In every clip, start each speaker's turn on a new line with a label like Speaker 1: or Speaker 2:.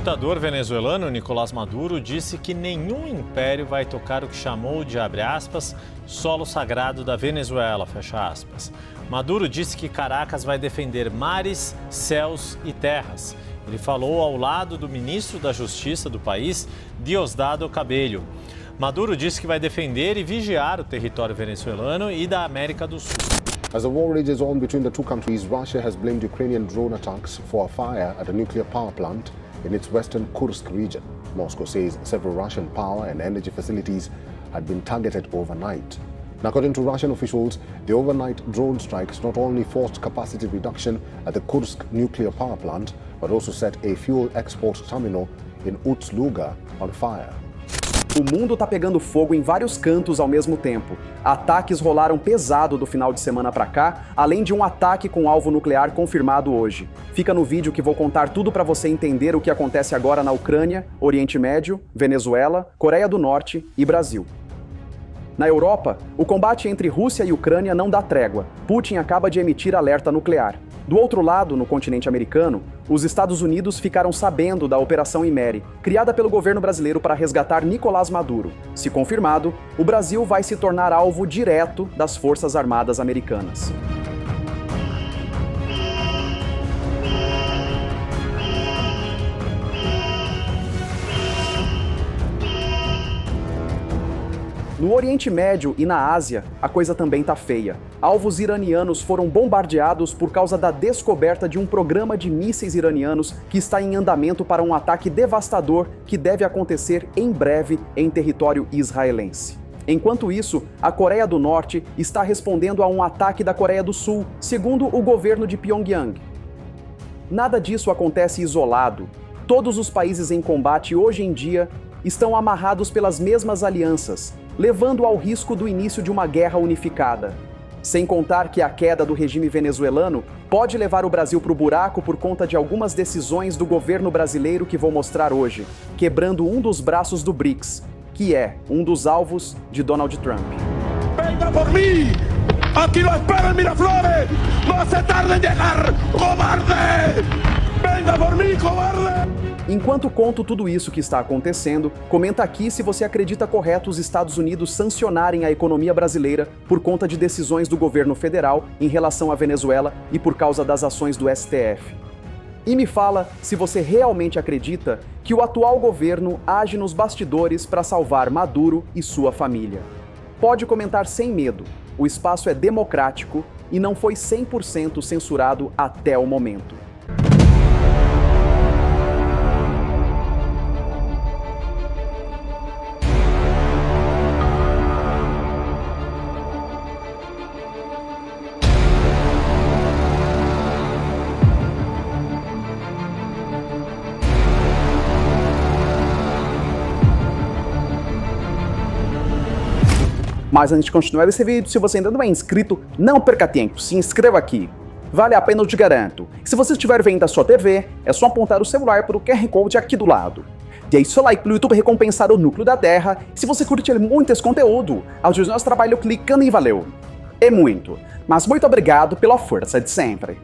Speaker 1: ditador venezuelano Nicolás Maduro disse que nenhum império vai tocar o que chamou de, abre aspas, solo sagrado da Venezuela, fecha aspas. Maduro disse que Caracas vai defender mares, céus e terras. Ele falou ao lado do ministro da Justiça do país, Diosdado Cabello. Maduro disse que vai defender e vigiar o território venezuelano e da América do Sul.
Speaker 2: As the war rages on between the two countries, Russia has blamed Ukrainian drone attacks for a fire at a nuclear power plant in its western Kursk region. Moscow says several Russian power and energy facilities had been targeted overnight. Now, according to Russian officials, the overnight drone strikes not only forced capacity reduction at the Kursk nuclear power plant, but also set a fuel export terminal in Uts-Luga on fire.
Speaker 3: O mundo tá pegando fogo em vários cantos ao mesmo tempo. Ataques rolaram pesado do final de semana pra cá, além de um ataque com alvo nuclear confirmado hoje. Fica no vídeo que vou contar tudo pra você entender o que acontece agora na Ucrânia, Oriente Médio, Venezuela, Coreia do Norte e Brasil. Na Europa, o combate entre Rússia e Ucrânia não dá trégua. Putin acaba de emitir alerta nuclear. Do outro lado, no continente americano, os Estados Unidos ficaram sabendo da Operação Imeri, criada pelo governo brasileiro para resgatar Nicolás Maduro. Se confirmado, o Brasil vai se tornar alvo direto das Forças Armadas americanas. No Oriente Médio e na Ásia, a coisa também tá feia. Alvos iranianos foram bombardeados por causa da descoberta de um programa de mísseis iranianos que está em andamento para um ataque devastador que deve acontecer em breve em território israelense. Enquanto isso, a Coreia do Norte está respondendo a um ataque da Coreia do Sul, segundo o governo de Pyongyang. Nada disso acontece isolado. Todos os países em combate hoje em dia estão amarrados pelas mesmas alianças, levando ao risco do início de uma guerra unificada. Sem contar que a queda do regime venezuelano pode levar o Brasil para o buraco por conta de algumas decisões do governo brasileiro que vou mostrar hoje, quebrando um dos braços do BRICS, que é um dos alvos de Donald Trump.
Speaker 4: Venga por mim! Aqui lo espero em Miraflores! Não se tarde em chegar, cobarde! Venga por mim, cobarde!
Speaker 3: Enquanto conto tudo isso que está acontecendo, comenta aqui se você acredita correto os Estados Unidos sancionarem a economia brasileira por conta de decisões do governo federal em relação à Venezuela e por causa das ações do STF. E me fala se você realmente acredita que o atual governo age nos bastidores para salvar Maduro e sua família. Pode comentar sem medo, o espaço é democrático e não foi 100% censurado até o momento. Mas antes de continuar esse vídeo, se você ainda não é inscrito, não perca tempo, se inscreva aqui. Vale a pena, eu te garanto. Se você estiver vendo a sua TV, é só apontar o celular para o QR Code aqui do lado. Dê seu like para o YouTube recompensar o núcleo da Terra. Se você curte muito esse conteúdo, ajude nosso trabalho clicando em valeu. É muito, mas muito obrigado pela força de sempre.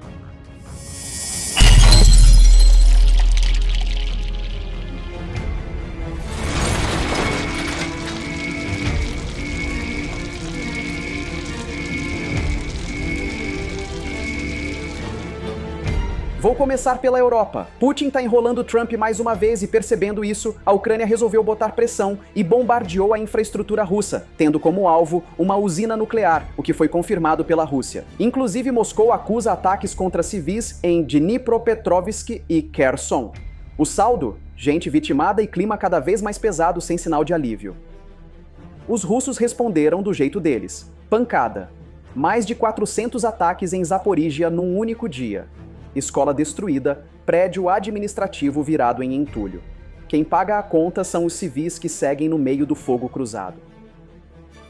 Speaker 3: Vou começar pela Europa. Putin tá enrolando Trump mais uma vez e, percebendo isso, a Ucrânia resolveu botar pressão e bombardeou a infraestrutura russa, tendo como alvo uma usina nuclear, o que foi confirmado pela Rússia. Inclusive, Moscou acusa ataques contra civis em Dnipropetrovsk e Kherson. O saldo? Gente vitimada e clima cada vez mais pesado sem sinal de alívio. Os russos responderam do jeito deles. Pancada. Mais de 400 ataques em Zaporíjia num único dia. Escola destruída, prédio administrativo virado em entulho. Quem paga a conta são os civis que seguem no meio do fogo cruzado.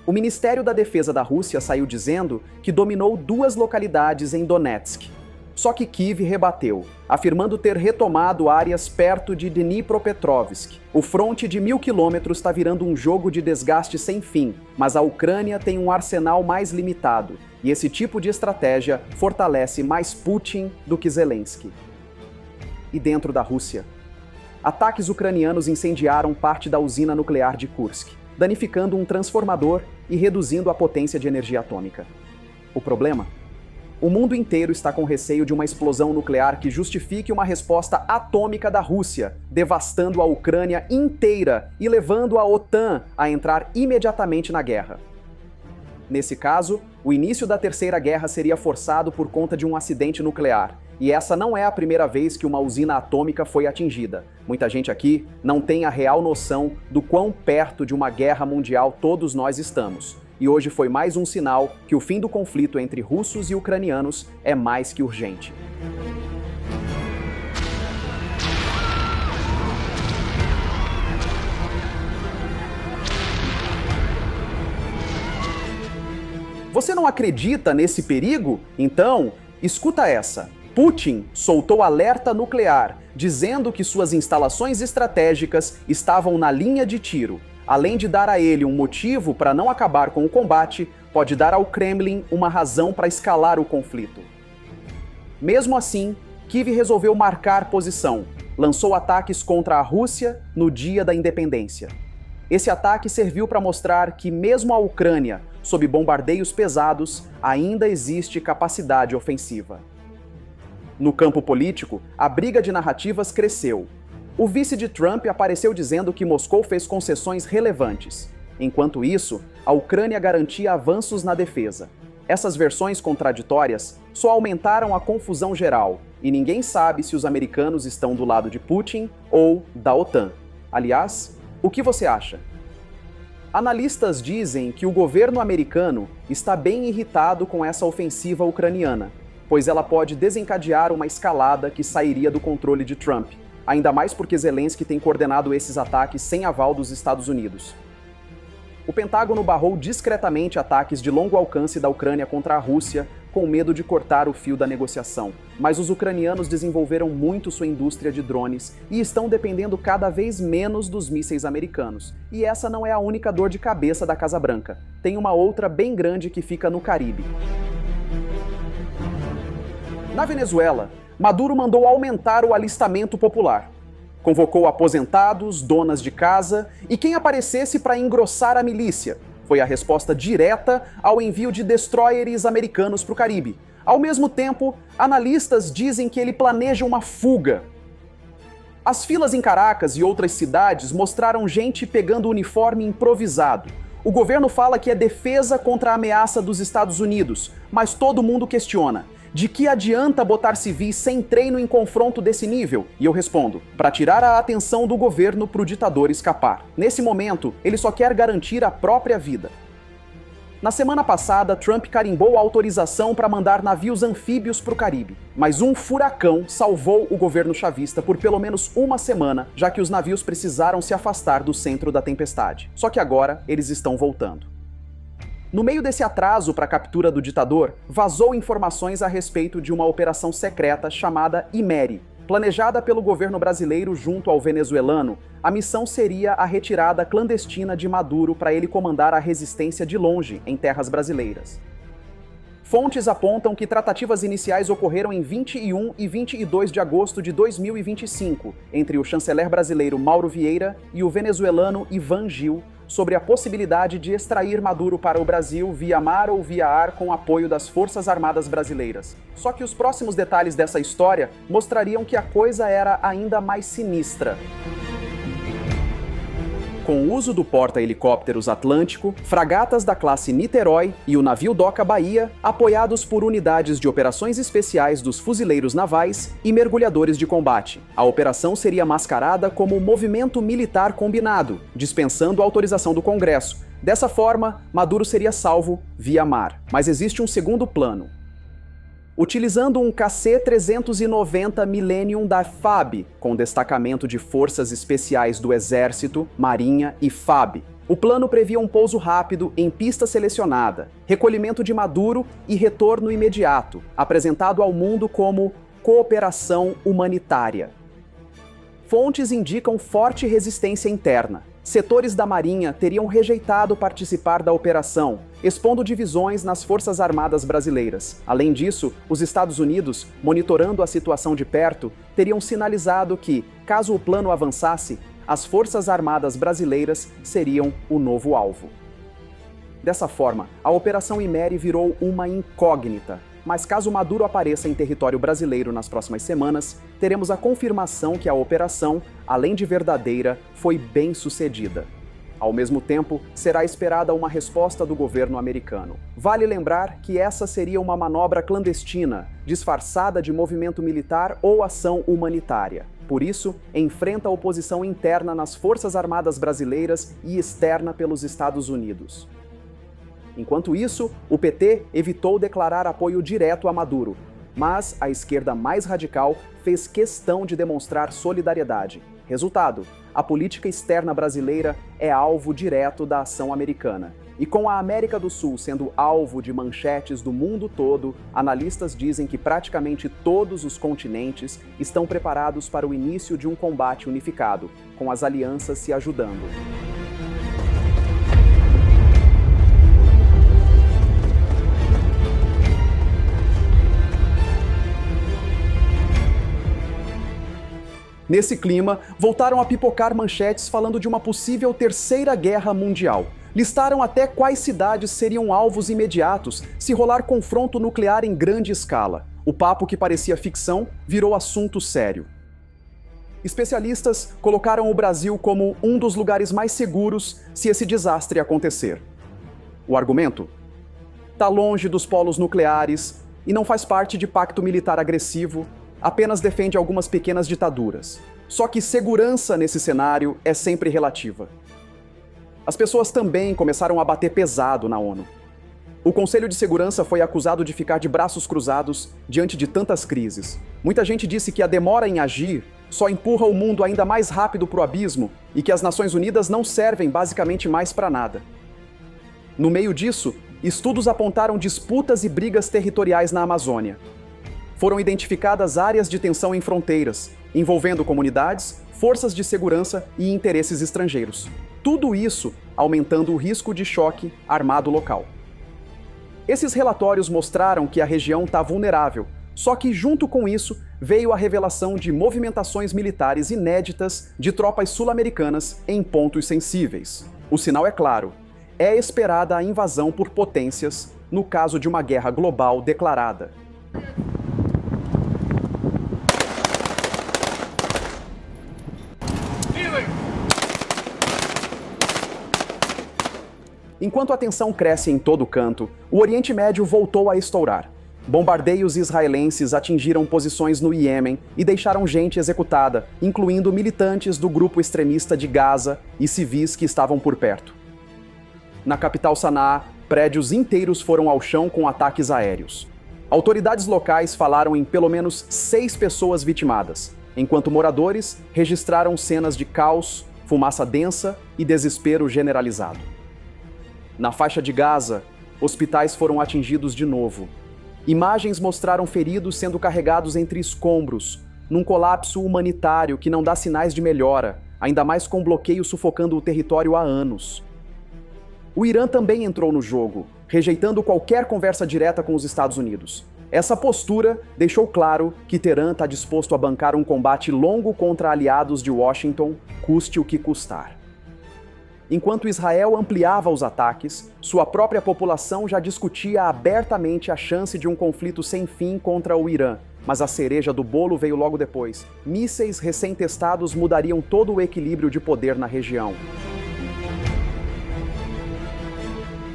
Speaker 3: O Ministério da Defesa da Rússia saiu dizendo que dominou 2 localidades em Donetsk. Só que Kiev rebateu, afirmando ter retomado áreas perto de Dnipropetrovsk. O fronte de 1000 quilômetros está virando um jogo de desgaste sem fim, mas a Ucrânia tem um arsenal mais limitado, e esse tipo de estratégia fortalece mais Putin do que Zelensky. E dentro da Rússia? ataques ucranianos incendiaram parte da usina nuclear de Kursk, danificando um transformador e reduzindo a potência de energia atômica. O problema? O mundo inteiro está com receio de uma explosão nuclear que justifique uma resposta atômica da Rússia, devastando a Ucrânia inteira e levando a OTAN a entrar imediatamente na guerra. Nesse caso, o início da Terceira Guerra seria forçado por conta de um acidente nuclear. E essa não é a primeira vez que uma usina atômica foi atingida. Muita gente aqui não tem a real noção do quão perto de uma guerra mundial todos nós estamos. E hoje foi mais um sinal que o fim do conflito entre russos e ucranianos é mais que urgente. Você não acredita nesse perigo? Então, escuta essa. Putin soltou alerta nuclear, dizendo que suas instalações estratégicas estavam na linha de tiro. Além de dar a ele um motivo para não acabar com o combate, pode dar ao Kremlin uma razão para escalar o conflito. Mesmo assim, Kiev resolveu marcar posição. Lançou ataques contra a Rússia no dia da independência. Esse ataque serviu para mostrar que mesmo a Ucrânia, sob bombardeios pesados, ainda existe capacidade ofensiva. No campo político, a briga de narrativas cresceu. O vice de Trump apareceu dizendo que Moscou fez concessões relevantes. Enquanto isso, a Ucrânia garantia avanços na defesa. Essas versões contraditórias só aumentaram a confusão geral, e ninguém sabe se os americanos estão do lado de Putin ou da OTAN. Aliás, o que você acha? Analistas dizem que o governo americano está bem irritado com essa ofensiva ucraniana, pois ela pode desencadear uma escalada que sairia do controle de Trump, ainda mais porque Zelensky tem coordenado esses ataques sem aval dos Estados Unidos. O Pentágono barrou discretamente ataques de longo alcance da Ucrânia contra a Rússia, com medo de cortar o fio da negociação. Mas os ucranianos desenvolveram muito sua indústria de drones e estão dependendo cada vez menos dos mísseis americanos. E essa não é a única dor de cabeça da Casa Branca. Tem uma outra bem grande que fica no Caribe. Na Venezuela, Maduro mandou aumentar o alistamento popular. Convocou aposentados, donas de casa e quem aparecesse para engrossar a milícia. Foi a resposta direta ao envio de destroyers americanos para o Caribe. Ao mesmo tempo, analistas dizem que ele planeja uma fuga. As filas em Caracas e outras cidades mostraram gente pegando uniforme improvisado. O governo fala que é defesa contra a ameaça dos Estados Unidos, mas todo mundo questiona. De que adianta botar civis sem treino em confronto desse nível? E eu respondo, para tirar a atenção do governo para o ditador escapar. Nesse momento, ele só quer garantir a própria vida. Na semana passada, Trump carimbou a autorização para mandar navios anfíbios para o Caribe. Mas um furacão salvou o governo chavista por pelo menos uma semana, já que os navios precisaram se afastar do centro da tempestade. Só que agora, eles estão voltando. No meio desse atraso para a captura do ditador, vazou informações a respeito de uma operação secreta chamada IMERI. Planejada pelo governo brasileiro junto ao venezuelano, a missão seria a retirada clandestina de Maduro para ele comandar a resistência de longe em terras brasileiras. Fontes apontam que tratativas iniciais ocorreram em 21 e 22 de agosto de 2025, entre o chanceler brasileiro Mauro Vieira e o venezuelano Ivan Gil, sobre a possibilidade de extrair Maduro para o Brasil via mar ou via ar com apoio das Forças Armadas brasileiras. Só que os próximos detalhes dessa história mostrariam que a coisa era ainda mais sinistra. Com o uso do porta-helicópteros Atlântico, fragatas da classe Niterói e o navio Doca Bahia, apoiados por unidades de operações especiais dos fuzileiros navais e mergulhadores de combate. A operação seria mascarada como movimento militar combinado, dispensando a autorização do Congresso. Dessa forma, Maduro seria salvo via mar. Mas existe um segundo plano. Utilizando um KC-390 Millennium da FAB, com destacamento de forças especiais do Exército, Marinha e FAB. O plano previa um pouso rápido em pista selecionada, recolhimento de Maduro e retorno imediato, apresentado ao mundo como cooperação humanitária. Fontes indicam forte resistência interna. setores da Marinha teriam rejeitado participar da operação, expondo divisões nas Forças Armadas brasileiras. Além disso, os Estados Unidos, monitorando a situação de perto, teriam sinalizado que, caso o plano avançasse, as Forças Armadas brasileiras seriam o novo alvo. Dessa forma, a Operação Imeri virou uma incógnita. Mas caso Maduro apareça em território brasileiro nas próximas semanas, teremos a confirmação que a operação, além de verdadeira, foi bem sucedida. Ao mesmo tempo, será esperada uma resposta do governo americano. Vale lembrar que essa seria uma manobra clandestina, disfarçada de movimento militar ou ação humanitária. Por isso, enfrenta oposição interna nas Forças Armadas brasileiras e externa pelos Estados Unidos. Enquanto isso, o PT evitou declarar apoio direto a Maduro, mas a esquerda mais radical fez questão de demonstrar solidariedade. Resultado: a política externa brasileira é alvo direto da ação americana. E com a América do Sul sendo alvo de manchetes do mundo todo, analistas dizem que praticamente todos os continentes estão preparados para o início de um combate unificado, com as alianças se ajudando. Nesse clima, voltaram a pipocar manchetes falando de uma possível terceira guerra mundial. Listaram até quais cidades seriam alvos imediatos se rolar confronto nuclear em grande escala. O papo que parecia ficção virou assunto sério. Especialistas colocaram o Brasil como um dos lugares mais seguros se esse desastre acontecer. O argumento? Tá longe dos polos nucleares e não faz parte de pacto militar agressivo, apenas defende algumas pequenas ditaduras. Só que segurança nesse cenário é sempre relativa. As pessoas também começaram a bater pesado na ONU. O Conselho de Segurança foi acusado de ficar de braços cruzados diante de tantas crises. Muita gente disse que a demora em agir só empurra o mundo ainda mais rápido para o abismo e que as Nações Unidas não servem basicamente mais para nada. No meio disso, estudos apontaram disputas e brigas territoriais na Amazônia. Foram identificadas áreas de tensão em fronteiras, envolvendo comunidades, forças de segurança e interesses estrangeiros. Tudo isso aumentando o risco de choque armado local. Esses relatórios mostraram que a região está vulnerável, só que junto com isso veio a revelação de movimentações militares inéditas de tropas sul-americanas em pontos sensíveis. O sinal é claro: é esperada a invasão por potências no caso de uma guerra global declarada. Enquanto a tensão cresce em todo canto, o Oriente Médio voltou a estourar. Bombardeios israelenses atingiram posições no Iêmen e deixaram gente executada, incluindo militantes do grupo extremista de Gaza e civis que estavam por perto. Na capital Sanaa, prédios inteiros foram ao chão com ataques aéreos. Autoridades locais falaram em pelo menos 6 pessoas vitimadas, enquanto moradores registraram cenas de caos, fumaça densa e desespero generalizado. Na faixa de Gaza, hospitais foram atingidos de novo. Imagens mostraram feridos sendo carregados entre escombros, num colapso humanitário que não dá sinais de melhora, ainda mais com bloqueio sufocando o território há anos. O Irã também entrou no jogo, rejeitando qualquer conversa direta com os Estados Unidos. Essa postura deixou claro que Teherã está disposto a bancar um combate longo contra aliados de Washington, custe o que custar. Enquanto Israel ampliava os ataques, sua própria população já discutia abertamente a chance de um conflito sem fim contra o Irã. Mas a cereja do bolo veio logo depois. Mísseis recém-testados mudariam todo o equilíbrio de poder na região.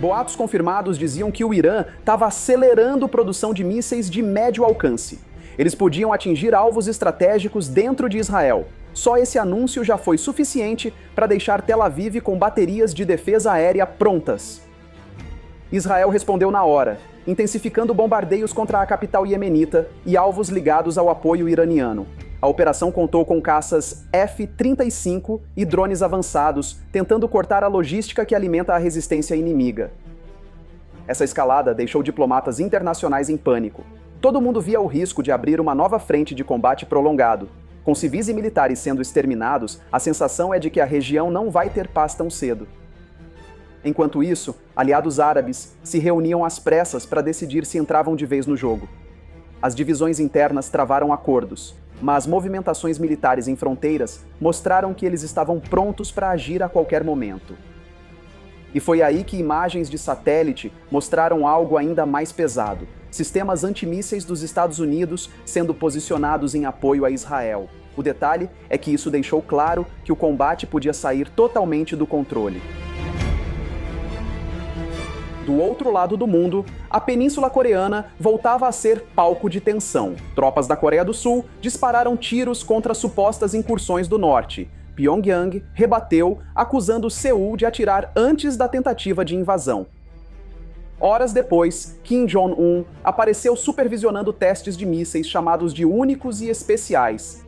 Speaker 3: Boatos confirmados diziam que o Irã estava acelerando produção de mísseis de médio alcance. Eles podiam atingir alvos estratégicos dentro de Israel. Só esse anúncio já foi suficiente para deixar Tel Aviv com baterias de defesa aérea prontas. Israel respondeu na hora, intensificando bombardeios contra a capital iemenita e alvos ligados ao apoio iraniano. A operação contou com caças F-35 e drones avançados, tentando cortar a logística que alimenta a resistência inimiga. Essa escalada deixou diplomatas internacionais em pânico. Todo mundo via o risco de abrir uma nova frente de combate prolongado. Com civis e militares sendo exterminados, a sensação é de que a região não vai ter paz tão cedo. Enquanto isso, aliados árabes se reuniam às pressas para decidir se entravam de vez no jogo. As divisões internas travaram acordos, mas movimentações militares em fronteiras mostraram que eles estavam prontos para agir a qualquer momento. E foi aí que imagens de satélite mostraram algo ainda mais pesado: sistemas antimísseis dos Estados Unidos sendo posicionados em apoio a Israel. O detalhe é que isso deixou claro que o combate podia sair totalmente do controle. Do outro lado do mundo, a Península Coreana voltava a ser palco de tensão. Tropas da Coreia do Sul dispararam tiros contra supostas incursões do norte. Pyongyang rebateu, acusando Seul de atirar antes da tentativa de invasão. Horas depois, Kim Jong-un apareceu supervisionando testes de mísseis chamados de únicos e especiais.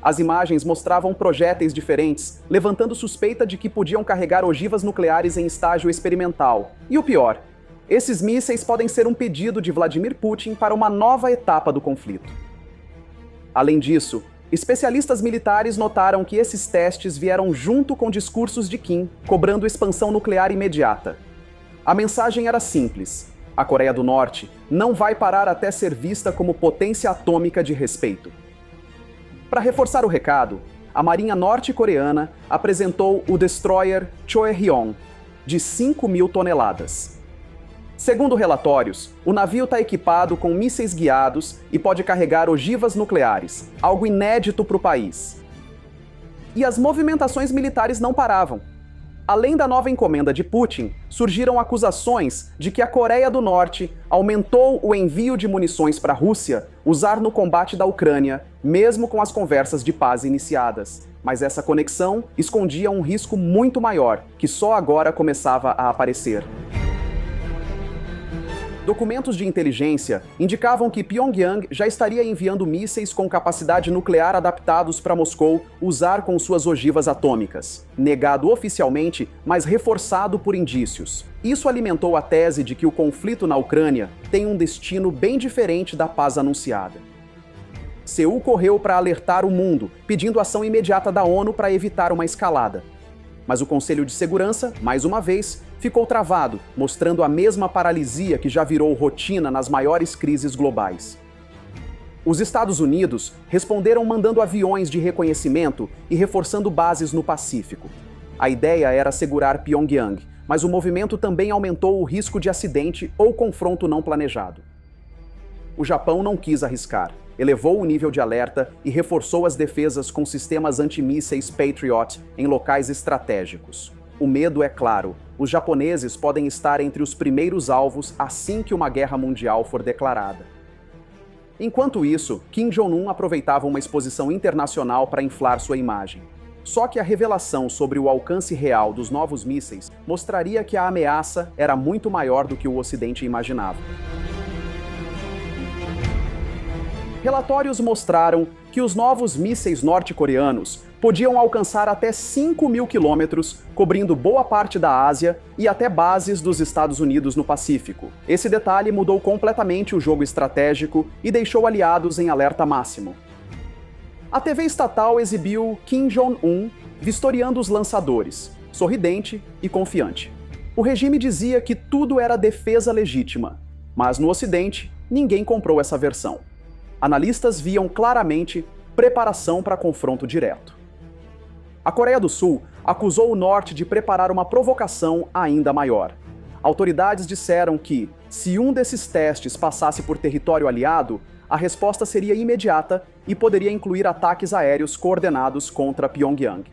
Speaker 3: As imagens mostravam projéteis diferentes, levantando suspeita de que podiam carregar ogivas nucleares em estágio experimental. E o pior, esses mísseis podem ser um pedido de Vladimir Putin para uma nova etapa do conflito. Além disso, especialistas militares notaram que esses testes vieram junto com discursos de Kim, cobrando expansão nuclear imediata. A mensagem era simples: a Coreia do Norte não vai parar até ser vista como potência atômica de respeito. Para reforçar o recado, a Marinha norte-coreana apresentou o destroyer Choehyong, de 5.000 toneladas. Segundo relatórios, o navio está equipado com mísseis guiados e pode carregar ogivas nucleares, algo inédito para o país. E as movimentações militares não paravam. Além da nova encomenda de Putin, surgiram acusações de que a Coreia do Norte aumentou o envio de munições para a Rússia usar no combate da Ucrânia, mesmo com as conversas de paz iniciadas. Mas essa conexão escondia um risco muito maior, que só agora começava a aparecer. Documentos de inteligência indicavam que Pyongyang já estaria enviando mísseis com capacidade nuclear adaptados para Moscou usar com suas ogivas atômicas. Negado oficialmente, mas reforçado por indícios. Isso alimentou a tese de que o conflito na Ucrânia tem um destino bem diferente da paz anunciada. Seul correu para alertar o mundo, pedindo ação imediata da ONU para evitar uma escalada. Mas o Conselho de Segurança, mais uma vez, ficou travado, mostrando a mesma paralisia que já virou rotina nas maiores crises globais. Os Estados Unidos responderam mandando aviões de reconhecimento e reforçando bases no Pacífico. A ideia era segurar Pyongyang, mas o movimento também aumentou o risco de acidente ou confronto não planejado. O Japão não quis arriscar, elevou o nível de alerta e reforçou as defesas com sistemas antimísseis Patriot em locais estratégicos. O medo é claro: os japoneses podem estar entre os primeiros alvos assim que uma guerra mundial for declarada. Enquanto isso, Kim Jong-un aproveitava uma exposição internacional para inflar sua imagem. Só que a revelação sobre o alcance real dos novos mísseis mostraria que a ameaça era muito maior do que o Ocidente imaginava. Relatórios mostraram que os novos mísseis norte-coreanos podiam alcançar até 5.000 quilômetros, cobrindo boa parte da Ásia e até bases dos Estados Unidos no Pacífico. Esse detalhe mudou completamente o jogo estratégico e deixou aliados em alerta máximo. A TV estatal exibiu Kim Jong-un vistoriando os lançadores, sorridente e confiante. O regime dizia que tudo era defesa legítima, mas no Ocidente, ninguém comprou essa versão. Analistas viam claramente preparação para confronto direto. A Coreia do Sul acusou o Norte de preparar uma provocação ainda maior. Autoridades disseram que, se um desses testes passasse por território aliado, a resposta seria imediata e poderia incluir ataques aéreos coordenados contra Pyongyang.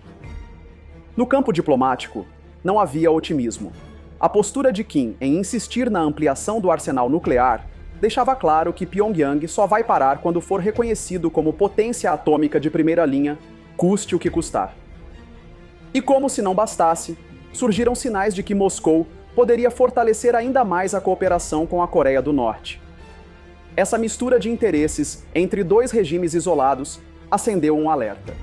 Speaker 3: No campo diplomático, não havia otimismo. A postura de Kim em insistir na ampliação do arsenal nuclear deixava claro que Pyongyang só vai parar quando for reconhecido como potência atômica de primeira linha, custe o que custar. E como se não bastasse, surgiram sinais de que Moscou poderia fortalecer ainda mais a cooperação com a Coreia do Norte. Essa mistura de interesses entre dois regimes isolados acendeu um alerta.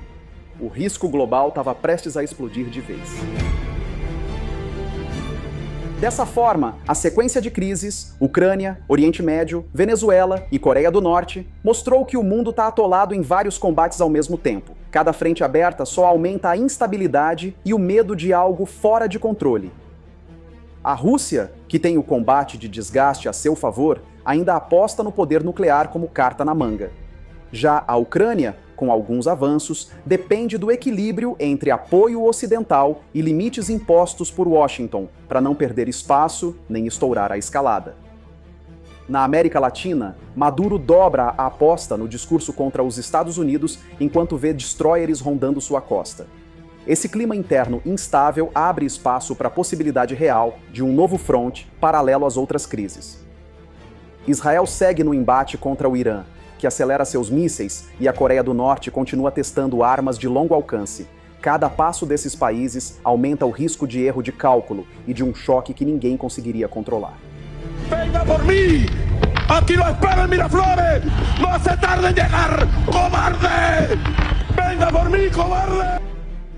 Speaker 3: O risco global estava prestes a explodir de vez. Dessa forma, a sequência de crises, Ucrânia, Oriente Médio, Venezuela e Coreia do Norte, mostrou que o mundo está atolado em vários combates ao mesmo tempo. Cada frente aberta só aumenta a instabilidade e o medo de algo fora de controle. A Rússia, que tem o combate de desgaste a seu favor, ainda aposta no poder nuclear como carta na manga. Já a Ucrânia, com alguns avanços, depende do equilíbrio entre apoio ocidental e limites impostos por Washington, para não perder espaço nem estourar a escalada. Na América Latina, Maduro dobra a aposta no discurso contra os Estados Unidos enquanto vê destroyers rondando sua costa. Esse clima interno instável abre espaço para a possibilidade real de um novo fronte paralelo às outras crises. Israel segue no embate contra o Irã, que acelera seus mísseis, e a Coreia do Norte continua testando armas de longo alcance. Cada passo desses países aumenta o risco de erro de cálculo e de um choque que ninguém conseguiria controlar.
Speaker 4: Venga por mí, aquí lo espero en Miraflores, no se tarde en llegar, cobarde, venga por mí, cobarde.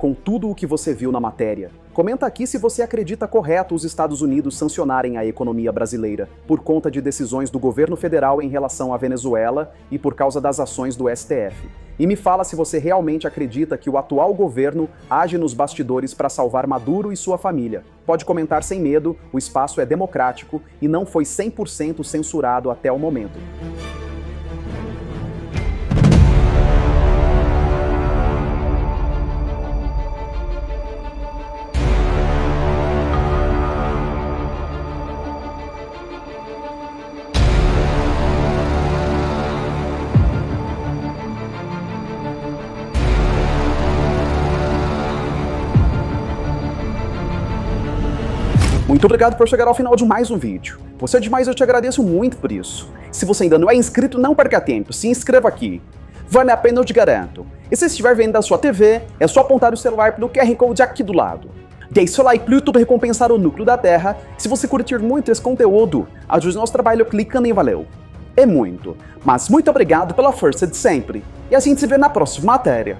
Speaker 3: Com tudo o que você viu na matéria, comenta aqui se você acredita correto os Estados Unidos sancionarem a economia brasileira por conta de decisões do governo federal em relação à Venezuela e por causa das ações do STF. E me fala se você realmente acredita que o atual governo age nos bastidores para salvar Maduro e sua família. Pode comentar sem medo, o espaço é democrático e não foi 100% censurado até o momento. Muito obrigado por chegar ao final de mais um vídeo. Você é demais, eu te agradeço muito por isso. Se você ainda não é inscrito, não perca tempo, se inscreva aqui. Vale a pena, eu te garanto. E se estiver vendo da sua TV, é só apontar o celular pelo QR Code aqui do lado. Deixe seu like pro YouTube recompensar o núcleo da Terra. Se você curtir muito esse conteúdo, ajude nosso trabalho clicando em valeu. É muito, mas muito obrigado pela força de sempre. E a gente se vê na próxima matéria.